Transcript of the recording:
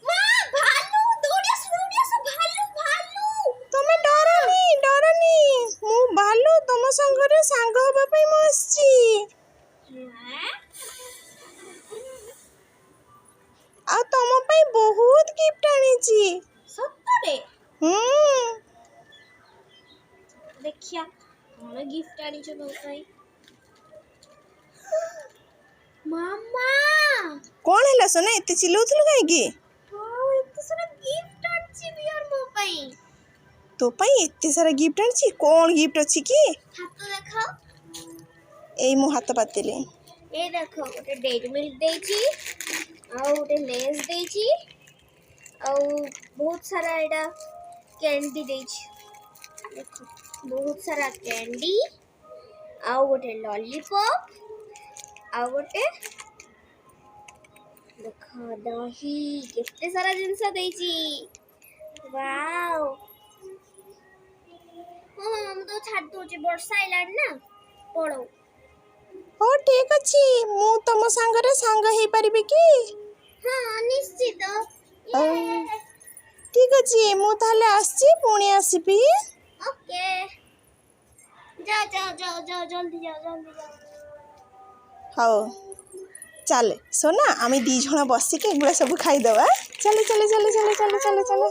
মা ভালু দৌড়ি আসো ভালু ভালু। তুমি ডরনি ମୁଁ ଭାଲୁ ତମ ସାଙ୍ଗରେ ସାଙ୍ଗ ହେବା ପାଇଁ ମୁଁ ଆସିଛି। ଆଉ ତମ ପାଇଁ ବହୁତ ଗିଫ୍ଟ ଆଣିଛି। ସତରେ? ଦେଖିଆ କଣ ଗିଫ୍ଟ ଆଣିଛ ମୋ ପାଇଁ। ମାମା କଣ ହେଲା সোনা ଏତେ ଚିଲଉଥିଲୁ କାହିଁକି? ଏତେ ସାରା ଗିଫ୍ଟ ଆଣିଛି ବିୟର ମୋ ପାଇଁ। ତୋ ପାଇଁ ଏତେ ସାରା ଗିଫ୍ଟ ଆଣିଛି କଣ ଗିଫ୍ଟ ଅଛି କି? ହାତ ଦେଖାଅ। ଏଇ ମୁଁ ହାତ ପାତିଲି। ଏ ଦେଖ ଗୋଟେ ଡେରି ମିଲ୍କ ଦେଇଛି ଆଉ ଗୋଟେ ଲେସ୍ ଦେଇଛି ଆଉ ବହୁତ ସାରା ଏଇଟା କ୍ୟାଣ୍ଡି ଦେଇଛି। ଦେଖ ବହୁତ ସାରା କ୍ୟାଣ୍ଡି ଆଉ ଗୋଟେ ଲଲିପପ୍ ଆଉ ଗୋଟେ ଦେଖ ଦହି କେତେ ସାରା ଜିନିଷ ଦେଇଛି। ୱାଓ ହଁ ମୁଁ ତ ଛାଡି ଦଉଛି ବର୍ଷା ଆଇଲାଣି ନା ପଳଉ। ହଉ ଠିକ ଅଛି ମୁଁ ତମ ସାଙ୍ଗରେ ସାଙ୍ଗ ହେଇପାରିବି କି? ହଁ ନିଶ୍ଚିତ। ଠିକ ଅଛି ମୁଁ ତାହେଲେ ଆସିଛି ପୁଣି ଆସିବି। ଓକେ যাও জলদি যাও। ହଉ ଚାଲେ সোনা ଆମେ 2 ଜଣ ବସିକି ଏଗୁଡ଼ା ସବୁ ଖାଇଦେବା। ଚାଲେ।